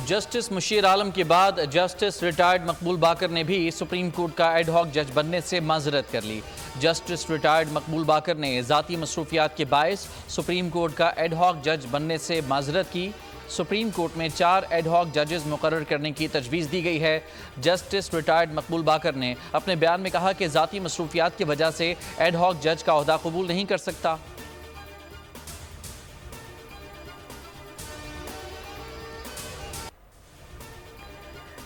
Justice Musheer आलम के बाद justice retired मकबूल बाकर ने भी सुप्रीम कोर्ट का एडहॉक जज बनने से माजरत कर ली। जस्टिस रिटायर्ड मकबूल बाकर ने ज़ाती मसरूफियात के बायस सुप्रीम कोर्ट का एडहॉक जज बनने से माजरत की। सुप्रीम कोर्ट में 4 एडहॉक जजेस मुकर्रर करने की तजवीज़ दी गई है। जस्टिस रिटायर्ड मकबूल बाकर ने अपने बयान में कहा कि ज़ाती मसरूफियात की वजह से एडहॉक जज का ओहदा कबूल नहीं कर सकता।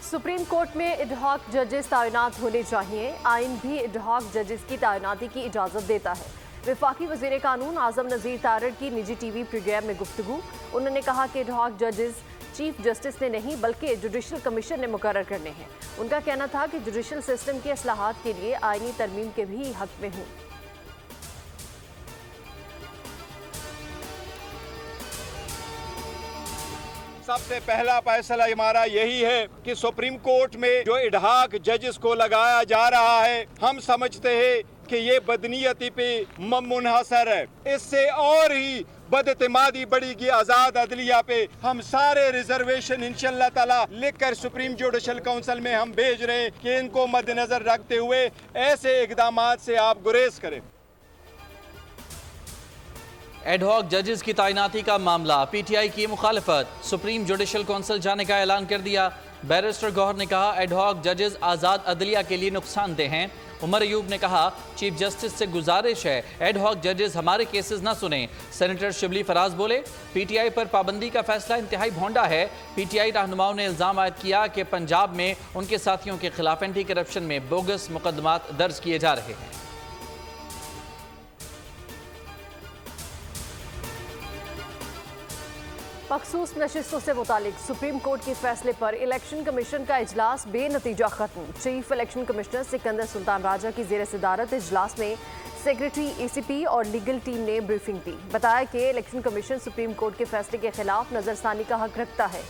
सुप्रीम कोर्ट में एडहॉक जजेस तैनात होने चाहिए। आइन भी एडहॉक जजेस की तैनाती की इजाज़त देता है। वफाकी वज़ीर कानून आज़म नज़ीर तारड़ की निजी टीवी प्रोग्राम में गुफ्तगू। उन्होंने कहा कि एडहॉक जजेस चीफ जस्टिस ने नहीं बल्कि जुडिशल कमीशन ने मुकर्रर करने हैं। उनका कहना था कि जुडिशल सिस्टम की असलाहत के लिए आइनी तरमीम के भी हक में हूँ। सबसे पहला फैसला हमारा यही है कि सुप्रीम कोर्ट में जो एडहॉक जजेस को लगाया जा रहा है, हम समझते हैं कि ये बदनीयती पे मुनहसर है। इससे और ही बदएतमादी बढ़ेगी आज़ाद अदलिया पे। हम सारे रिजर्वेशन इंशाअल्लाह ताला लिखकर सुप्रीम जुडिशल काउंसिल में हम भेज रहे हैं कि इनको मद्देनजर रखते हुए ऐसे इकदामात से आप गुरेज करें। एडहॉक जजेस की तैनाती का मामला, पीटीआई की मुखालफत, सुप्रीम जुडिशल काउंसिल जाने का ऐलान कर दिया। बैरिस्टर गौहर ने कहा एडहॉक जजेस आज़ाद अदलिया के लिए नुकसानदेह हैं। उमर अयूब ने कहा चीफ जस्टिस से गुजारिश है एडहॉक जजेस हमारे केसेस ना सुने। सेनेटर शिबली फराज बोले पीटीआई पर पाबंदी का फैसला इंतहाई भोंडा है। पीटीआई रहनुमाओं ने इल्ज़ाम आयद किया कि पंजाब में उनके साथियों के खिलाफ एंटी करप्शन में बोगस मुकदमात दर्ज किए जा रहे हैं। मखसूस नशिस्तों से मुतालिक सुप्रीम कोर्ट के फैसले पर इलेक्शन कमीशन का इजलास बेनतीजा खत्म। Chief election commissioner Sikandar Sultan Raja की ज़ेर सदारत इजलास में सेक्रेटरी एसीपी और लीगल टीम ने ब्रीफिंग दी। बताया कि इलेक्शन कमीशन सुप्रीम कोर्ट के फैसले के खिलाफ नजरसानी का हक रखता है।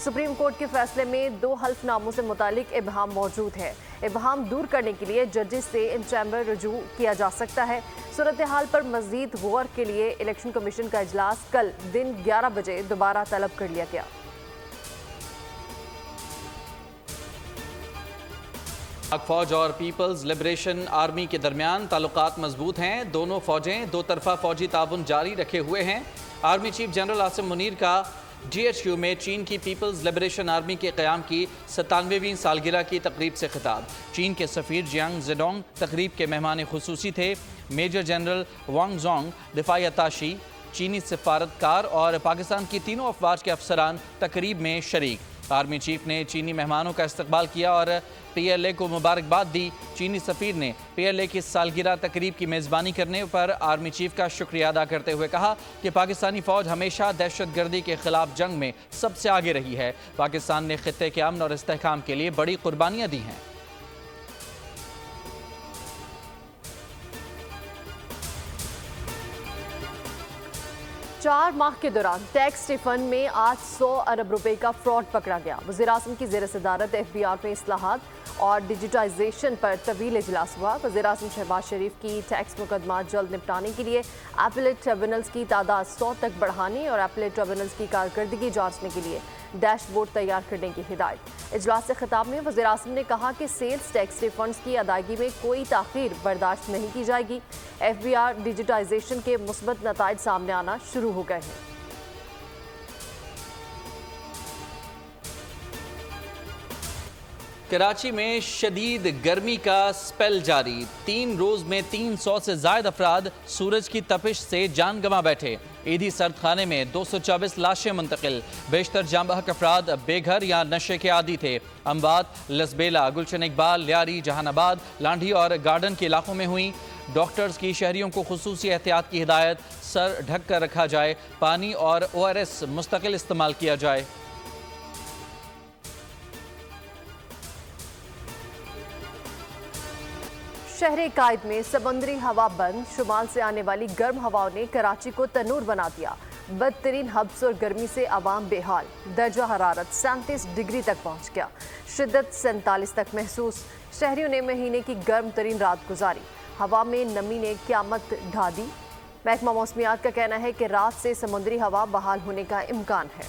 सुप्रीम कोर्ट के फैसले में 2 हल्फनामों से मुतालिक इबहाम मौजूद है। इबहाम दूर करने के लिए जजेस से इन चैम्बर रजू किया जा सकता है। सूरत हाल पर मजीद गौर के लिए इलेक्शन कमीशन का इजलास कल दिन 11 बजे दोबारा तलब कर लिया गया। पाक फौज और पीपल्स लिबरेशन आर्मी के दरमियान ताल्लुकात मजबूत हैं। दोनों फौजें 2 तरफा फौजी ताउन जारी रखे हुए हैं। Army chief general Asim Munir का GHQ में चीन की पीपल्स लिबरेशन आर्मी के क़याम की 97वीं सालगिरह की तकरीब से खिताब। चीन के सफ़ीर जियांग ज़ेडोंग तकरीब के मेहमान खुसूसी थे। मेजर जनरल वांग जोंग, दिफाई अताशी, चीनी सफारतकार और पाकिस्तान की तीनों अफवाज के अफसरान तकरीब में शरीक। आर्मी चीफ ने चीनी मेहमानों का इस्तकबाल किया और PLA को मुबारकबाद दी। चीनी सफ़ीर ने PLA की सालगिरह तकरीब की मेज़बानी करने पर आर्मी चीफ का शुक्रिया अदा करते हुए कहा कि पाकिस्तानी फ़ौज हमेशा दहशतगर्दी के ख़िलाफ़ जंग में सबसे आगे रही है। पाकिस्तान ने ख़ित्ते के अमन और इस्तेहकाम के लिए बड़ी कुर्बानियाँ दी हैं। 4 माह के दौरान टैक्स रिफंड में 800 अरब रुपए का फ्रॉड पकड़ा गया। वज़ीर-ए-आज़म की ज़ेर सदारत FBR में इस्लाहात और डिजिटाइजेशन पर तवील इजलास हुआ। वज़ीर-ए-आज़म शहबाज शरीफ की टैक्स मुकदमात जल्द निपटाने के लिए एपलेट ट्रिब्यूनल्स की तादाद 100 तक बढ़ाने और एपलेट ट्रिब्यूनल्स की कारकर्दगी जांचने के लिए डैशबोर्ड तैयार करने की हिदायत। इजलास से खिताब में वज़ीर-ए-आज़म ने कहा कि सेल्स टैक्स रिफंड्स की अदायगी में कोई ताख़ीर बर्दाश्त नहीं की जाएगी। FBR डिजिटाइजेशन के मुस्बत नताइज सामने आना शुरू हो गए हैं। कराची में शदीद गर्मी का स्पेल जारी। 3 रोज़ में 300 से ज़ायद अफराद सूरज की तपिश से जान गंवा बैठे। ईदी सर्द खाने में 224 लाशें मुंतकिल। बेशतर जाँ बहक अफराद बेघर या नशे के आदी थे। अम्बात, लसबेला, गुलशन इकबाल, लियारी, जहानाबाद, लांढी और गार्डन के इलाकों में हुई। डॉक्टर्स की शहरियों को खुसूसी एहतियात की हिदायत। सर ढक कर रखा जाए। पानी और ORS मुस्तकिल इस्तेमाल किया जाए। शहर कायद में समंदरी हवा बंद। शुमाल से आने वाली गर्म हवाओं ने कराची को तनूर बना दिया। बदतरीन हब्स और गर्मी से आवाम बेहाल। दर्जा हरारत 37 डिग्री तक पहुंच गया। शिद्दत 47 तक महसूस। शहरियों ने महीने की गर्म तरीन रात गुजारी। हवा में नमी ने क़यामत ढा दी। महकमा मौसमियात का कहना है कि रात से समुद्री हवा बहाल होने का इम्कान है।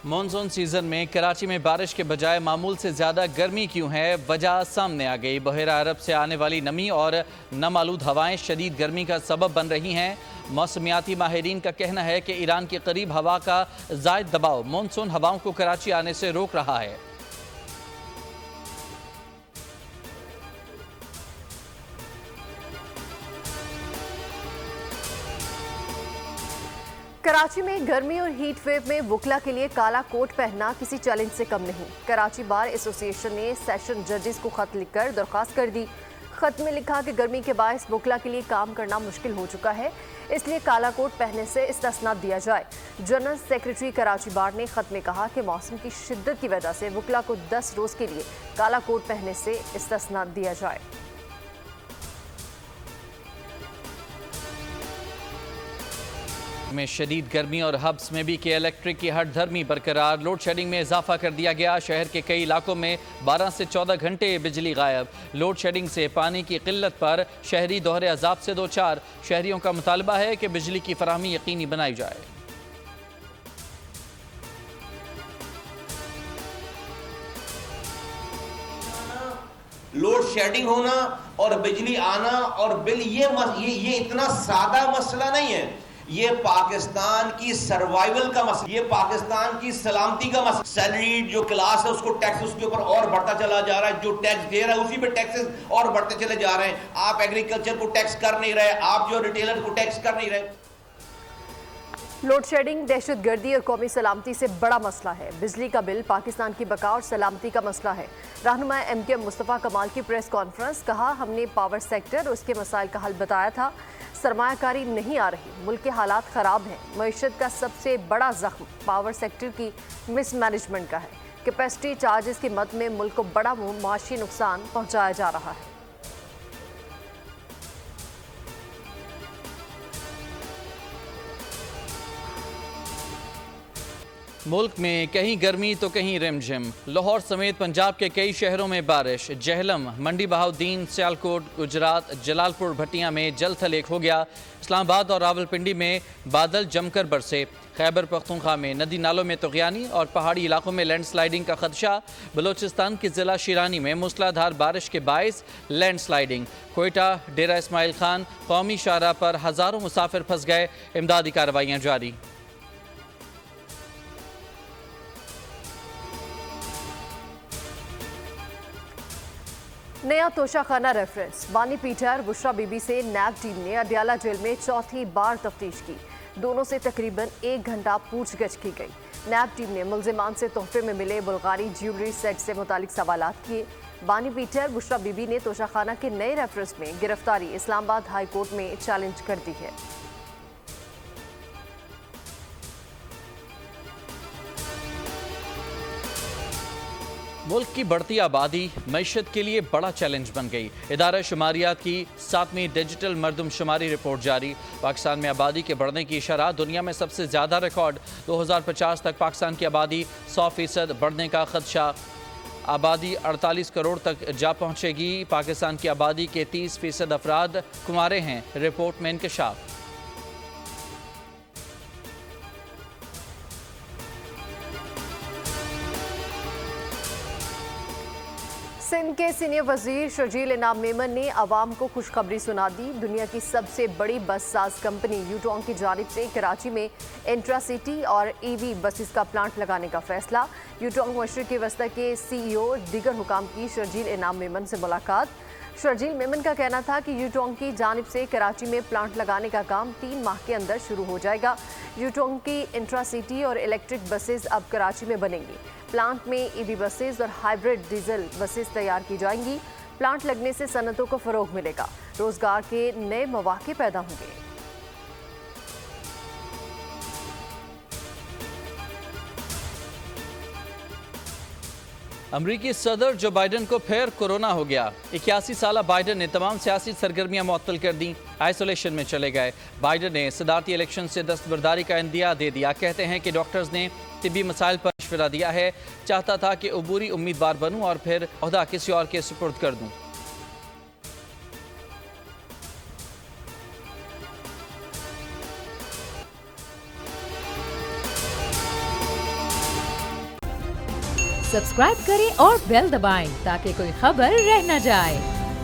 मॉनसून सीजन में कराची में बारिश के बजाय मामूल से ज़्यादा गर्मी क्यों है? वजह सामने आ गई। बहेरा अरब से आने वाली नमी और नमालूद हवाएं शदीद गर्मी का सबब बन रही हैं। मौसमियाती माहिरीन का कहना है कि ईरान के करीब हवा का ज़ायद दबाव मॉनसून हवाओं को कराची आने से रोक रहा है। कराची में गर्मी और हीट वेव में वुकला के लिए काला कोट पहनना किसी चैलेंज से कम नहीं। कराची बार एसोसिएशन ने सेशन जजेस को खत लिखकर दरख्वास्त कर दी। खत में लिखा कि गर्मी के बायस वुकला के लिए काम करना मुश्किल हो चुका है, इसलिए काला कोट पहनने से इस्तिस्ना दिया जाए। जनरल सेक्रेटरी कराची बार ने खत में कहा कि मौसम की शिद्दत की वजह से वुकला को 10 रोज के लिए काला कोट पहनने से इस्तिस्ना दिया जाए। में शदीद गर्मी और हब्स में भी के इलेक्ट्रिक की हट धर्मी बरकरार। लोड शेडिंग में इजाफा कर दिया गया। शहर के कई इलाकों में 12 से 14 घंटे बिजली गायब। लोड शेडिंग से पानी की किल्लत पर शहरी दोहरे अजाब से दो चार। शहरियों का मुतालबा है कि बिजली की फराहमी यकीनी बनाई जाए। लोड शेडिंग होना और बिजली आना और बिल, ये इतना सादा मसला नहीं है। ये पाकिस्तान की सर्वाइवल का मसला, ये पाकिस्तान की सलामती का मसला। सैलरी जो क्लास है उसको टैक्स उसके ऊपर और बढ़ता चला जा रहा है। जो टैक्स दे रहा है उसी पे टैक्सेस और बढ़ते चले जा रहे हैं। आप एग्रीकल्चर को टैक्स कर नहीं रहे, आप जो रिटेलर को टैक्स कर नहीं रहे। लोड शेडिंग, दहशतगर्दी और कौमी सलामती से बड़ा मसला है। बिजली का बिल पाकिस्तान की बका और सलामती का मसला है। रहनुमा MKM मुस्तफ़ा कमाल की प्रेस कॉन्फ्रेंस, कहा हमने पावर सेक्टर और उसके मसाइल का हल बताया था। सरमायाकारी नहीं आ रही, मुल्क के हालात ख़राब हैं। मईशत का सबसे बड़ा जख्म पावर सेक्टर की मिसमैनेजमेंट का है। कैपेसिटी चार्जेस की मद में मुल्क को बड़ा माशी नुकसान पहुँचाया जा रहा है। मुल्क में कहीं गर्मी तो कहीं रिमझिम। लाहौर समेत पंजाब के कई शहरों में बारिश। जहलम, मंडी बहाउद्दीन, सियालकोट, गुजरात, जलालपुर, भटिया में जल थल एक हो गया। इस्लामाबाद और रावलपिंडी में बादल जमकर बरसे। खैबर पख्तूनख्वा में नदी नालों में तुग़यानी और पहाड़ी इलाकों में लैंडस्लाइडिंग का खदशा। बलोचिस्तान के ज़िला शिरानी में मूसलाधार बारिश के बायस लैंडस्लाइडिंग। कोयटा, डेरा इस्माइल खान कौमी शाहराह पर हज़ारों मुसाफिर फंस गए। इमदादी कार्रवाइयाँ जारी। नया तोशाखाना रेफरेंस। बानी पीटर बुशरा बीबी से नैब टीम ने अडियाला जेल में चौथी बार तफ्तीश की। दोनों से तकरीबन 1 घंटा पूछगछ की गई। नैब टीम ने मुलजिमान से तोहफे में मिले बुल्गारी ज्वेलरी सेट से मुतालिक सवालात किए। बानी पीटर बुशरा बीबी ने तोशाखाना के नए रेफरेंस में गिरफ्तारी इस्लामाबाद हाई कोर्ट में चैलेंज कर दी है। मुल्क की बढ़ती आबादी मईशत के लिए बड़ा चैलेंज बन गई। इदारा शुमारियात की 7वीं डिजिटल मरदमशुमारी रिपोर्ट जारी। पाकिस्तान में आबादी के बढ़ने की शरह दुनिया में सबसे ज़्यादा रिकॉर्ड। 2050 तक पाकिस्तान की आबादी 100% बढ़ने का खदशा। आबादी 48 करोड़ तक जा पहुँचेगी। पाकिस्तान की आबादी के 30% अफराद कुंवारे हैं। रिपोर्ट में इंकशाफ। सिंध के सीनियर वजीर शर्जील इनाम मेमन ने आवाम को खुशखबरी सुना दी। दुनिया की सबसे बड़ी बस साज कंपनी यूटोंग की जानिब से कराची में इंट्रासिटी और EV बसेस का प्लांट लगाने का फैसला। यूटोंग मशरिकी वस्ता के CEO दीगर हुकाम की शर्जील इनाम मेमन से मुलाकात। शर्जील मेमन का कहना था कि यूटोंग की जानिब से कराची में प्लांट लगाने का काम 3 माह के अंदर शुरू हो जाएगा। यूटोंग की इंट्रासिटी और इलेक्ट्रिक बसेस अब कराची में बनेंगी। प्लांट में EV बसेस और हाइब्रिड डीजल बसेस तैयार की जाएंगी। प्लांट लगने से सनतों को फरोग मिलेगा, रोजगार के नए मौके पैदा होंगे। अमरीकी सदर जो बाइडन को फिर कोरोना हो गया। 81 साला बाइडन ने तमाम सियासी सरगर्मियां मुअत्तल कर दी, आइसोलेशन में चले गए। बाइडन ने सदारती इलेक्शन से दस्तबरदारी का इंदिया दे दिया। कहते हैं कि डॉक्टर्स ने तिब्बी मसाइल पर मशवरा दिया है। चाहता था कि अबूरी उम्मीदवार बनूं और फिर ओहदा किसी और के सुपुर्द कर दूं। सब्सक्राइब करें और बेल दबाएं ताकि कोई खबर रह न जाए।